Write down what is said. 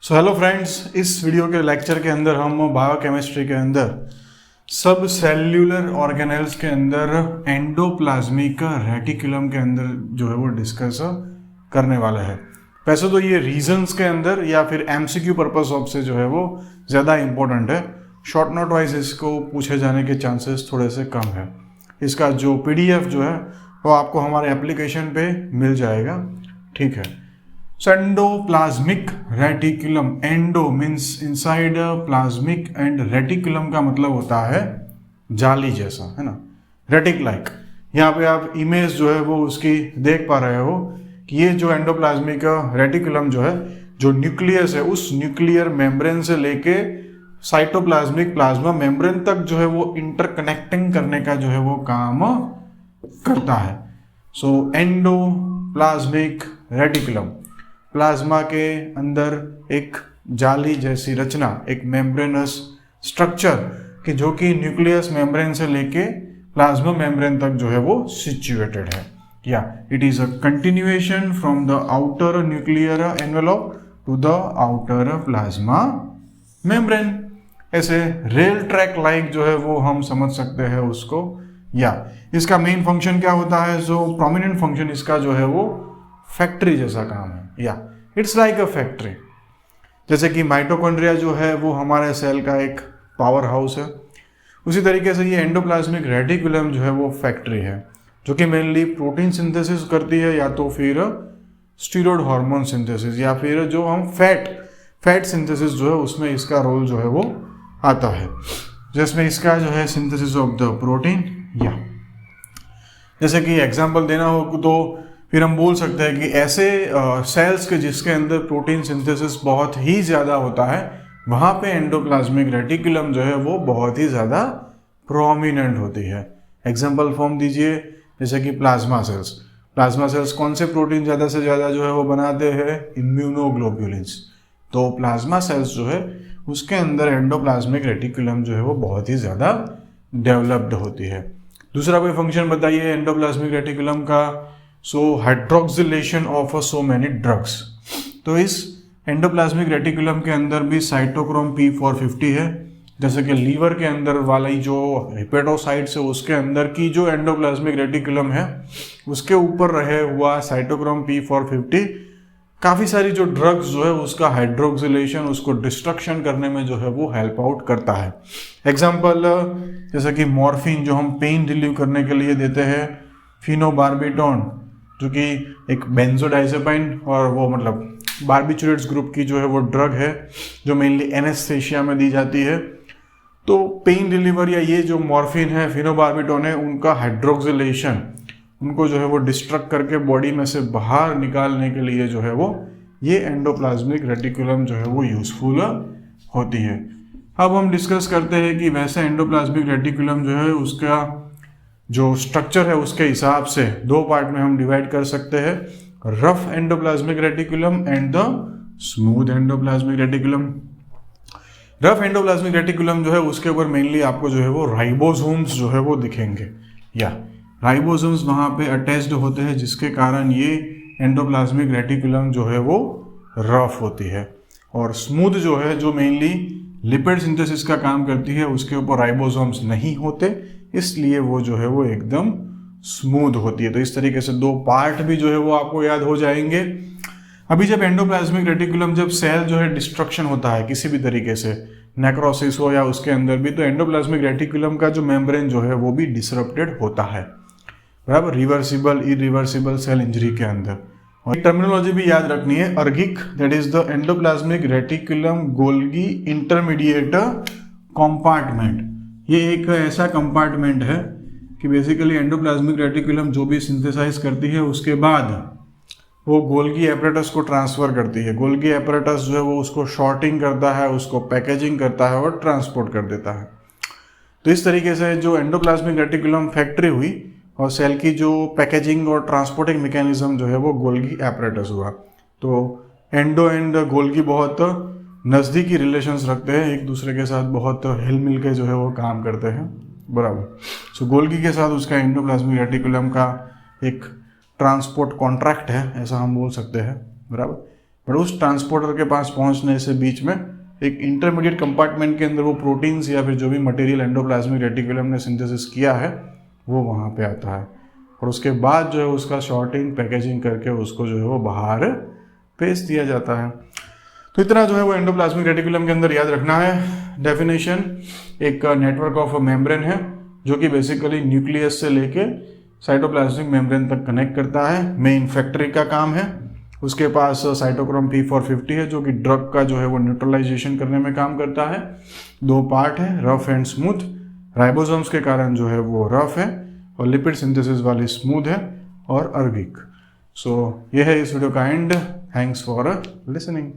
So hello friends, इस video के lecture के अंदर हम बायोकेमिस्ट्री के अंदर सब सेल्यूलर ऑर्गेनेल्स के अंदर एंडोप्लाज्मिक रेटिकुलम के अंदर जो है वो डिस्कस करने वाला है। वैसे तो ये रीजंस के अंदर या फिर एमसीक्यू पर्पस ऑफ से जो है वो ज़्यादा इंपॉर्टेंट है। शॉर्ट नोट वाइज इसको पूछे जाने के चांसेस थोड़े से कम है। इसका जो पीडीएफ जो है वो आपको हमारे एप्लीकेशन पे मिल जाएगा, ठीक है। Endoplasmic reticulum, endo means inside plasmic and reticulum का मतलब होता है जाली जैसा, है ना, रेटिक लाइक। यहाँ पे आप इमेज जो है वो उसकी देख पा रहे हो कि ये जो एंडोप्लाज्मिक रेटिकुलम जो है, जो न्यूक्लियस है, उस न्यूक्लियर मेम्ब्रेन से लेके साइटोप्लाज्मिक प्लाज्मा मेम्ब्रेन तक जो है वो इंटरकनेक्टिंग करने का जो है वो काम करता है। सो एंडोप्लाज्मिक रेटिकुलम, प्लाज्मा के अंदर एक जाली जैसी रचना, एक मेम्ब्रेनस स्ट्रक्चर कि जो कि न्यूक्लियस मेम्ब्रेन से लेके प्लाज्मा मेम्ब्रेन तक जो है वो सिचुएटेड है। या it is a continuation from the outer nuclear envelope to the outer plasma membrane. ऐसे रेल ट्रैक लाइक जो है वो हम समझ सकते हैं उसको। या इसका मेन फंक्शन क्या होता है, जो प्रोमिनेंट फंक्शन इसका जो है वो फैक्ट्री जैसा काम है। या इट्स लाइक अ फैक्ट्री। जैसे कि माइटोकॉन्ड्रिया जो है वो हमारे सेल का एक पावर हाउस है, उसी तरीके से ये एंडोप्लाज्मिक रेटिकुलम जो है वो फैक्ट्री है, जो कि मेनली प्रोटीन सिंथेसिस करती है, या तो फिर स्टीरॉयड हार्मोन सिंथेसिस, या फिर जो हम फैट सिंथेसिस जो है उसमें इसका रोल जो है वो आता है, जिसमें इसका जो है सिंथेसिस ऑफ द प्रोटीन। या जैसे कि एग्जांपल देना हो तो फिर हम बोल सकते हैं कि ऐसे सेल्स के जिसके अंदर प्रोटीन सिंथेसिस बहुत ही ज़्यादा होता है, वहाँ पे एंडोप्लाज्मिक रेटिकुलम जो है वो बहुत ही ज़्यादा प्रोमिनेंट होती है। एग्जांपल फॉर्म दीजिए, जैसे कि प्लाज्मा सेल्स। प्लाज्मा सेल्स कौन से प्रोटीन ज़्यादा से ज़्यादा जो है वो बनाते हैं, इम्यूनोग्लोब्युलिन्स। तो प्लाज्मा सेल्स जो है उसके अंदर एंडोप्लाज्मिक रेटिकुलम जो है वो बहुत ही ज़्यादा डेवलप्ड होती है। दूसरा कोई फंक्शन बताइए एंडोप्लाज्मिक रेटिकुलम का। So hydroxylation of so many drugs. तो इस एंडोप्लाज्मिक रेटिकुलम के अंदर भी साइटोक्रोम P450 है। जैसे कि लीवर के अंदर वाली जो हेपेटोसाइट्स है उसके अंदर की जो एंडोप्लाज्मिक रेटिकुलम है उसके ऊपर रहे हुआ साइटोक्रोम P450 काफ़ी सारी जो ड्रग्स जो है उसका हाइड्रोक्सिलेशन, उसको डिस्ट्रक्शन करने में जो है वो हेल्प आउट करता है। एग्जाम्पल जैसे कि मॉर्फिन जो हम पेन रिलीव करने के लिए देते हैं, फिनोबार्बिटॉन जो कि एक बेंजोडाइजेपाइन और वो मतलब बार्बिचुरेट्स ग्रुप की जो है वो ड्रग है जो मेनली एनेस्थेशिया में दी जाती है। तो पेन रिलीवर या ये जो मॉर्फिन है, फिनोबार्बिटॉन है, उनका हाइड्रोक्सिलेशन, उनको जो है वो डिस्ट्रक्ट करके बॉडी में से बाहर निकालने के लिए जो है वो ये एंडोप्लाज्मिक रेटिकुलम जो है वो यूजफुल होती है। अब हम डिस्कस करते हैं कि वैसे एंडोप्लाज्मिक रेटिकुलम जो है उसका जो स्ट्रक्चर है उसके हिसाब से दो पार्ट में हम डिवाइड कर सकते हैं, rough endoplasmic reticulum and the smooth endoplasmic reticulum. Rough endoplasmic reticulum जो है उसके ऊपर मेनली आपको जो है वो राइबोसोम्स जो है वो दिखेंगे। या राइबोसोम्स वहाँ पे अटैच्ड होते हैं, जिसके कारण ये एंडोप्लाज्मिक रेटिकुलम जो है वो रफ होती है। और स्मूथ जो है, जो मेनली लिपिड सिंथेसिस का काम करती है, उसके ऊपर राइबोसोम्स नहीं होते, इसलिए वो जो है वो एकदम स्मूथ होती है। तो इस तरीके से दो पार्ट भी जो है वो आपको याद हो जाएंगे। अभी जब एंडोप्लाज्मिक रेटिकुलम, जब सेल जो है डिस्ट्रक्शन होता है किसी भी तरीके से, नेक्रोसिस हो या उसके अंदर भी, तो एंडोप्लाज्मिक रेटिकुलम का जो मेम्ब्रेन जो है वो भी डिसरप्टेड होता है, बराबर, रिवर्सिबल इरिवर्सिबल सेल इंजरी के अंदर। और टर्मिनोलॉजी भी याद रखनी है, ERGIC, that is the endoplasmic reticulum Golgi intermediate compartment. ये एक ऐसा कंपार्टमेंट है कि बेसिकली एंडोप्लाज्मिक रेटिकुलम जो भी सिंथेसाइज करती है उसके बाद वो गोल्गी एपरेटस को ट्रांसफर करती है। गोल्गी एपरेटस जो है वो उसको शॉर्टिंग करता है, उसको पैकेजिंग करता है और ट्रांसपोर्ट कर देता है। तो इस तरीके से जो एंडोप्लाज्मिक रेटिकुलम फैक्ट्री हुई और सेल की जो पैकेजिंग और ट्रांसपोर्टिंग मैकेनिज्म जो है वो गोल्गी एपरेटस हुआ। तो एंडो एंड गोल्गी बहुत नज़दीकी रिलेशंस रखते हैं, एक दूसरे के साथ बहुत हिल मिल के जो है वो काम करते हैं, बराबर। सो गोल्गी के साथ उसका एंडोप्लाज्मिक रेटिकुलम का एक ट्रांसपोर्ट कॉन्ट्रैक्ट है, ऐसा हम बोल सकते हैं, बराबर। बट उस ट्रांसपोर्टर के पास पहुंचने से बीच में एक इंटरमीडिएट कंपार्टमेंट के अंदर वो प्रोटीन्स या फिर जो भी मटेरियल एंडोप्लाज्मिक रेटिकुलम ने सिंथेसिस किया है वो वहाँ पे आता है, और उसके बाद जो है उसका शॉर्टिंग पैकेजिंग करके उसको जो है वो बाहर भेज दिया जाता है। तो इतना जो है वो एंडोप्लाज्मिक रेटिकुलम के अंदर याद रखना है। डेफिनेशन, एक नेटवर्क ऑफ मेम्ब्रेन है जो कि बेसिकली न्यूक्लियस से लेके साइटोप्लाज्मिक मेम्ब्रेन तक कनेक्ट करता है, मेन फैक्ट्री का काम है। उसके पास साइटोक्रोम P450 है जो कि ड्रग का जो है वो न्यूट्रलाइजेशन करने में काम करता है। 2 पार्ट है, रफ एंड स्मूथ। राइबोसोम्स के कारण जो है वो रफ है और लिपिड सिंथेसिस वाली स्मूथ है और अर्गिक। सो ये है इस वीडियो का एंड। Thanks for listening.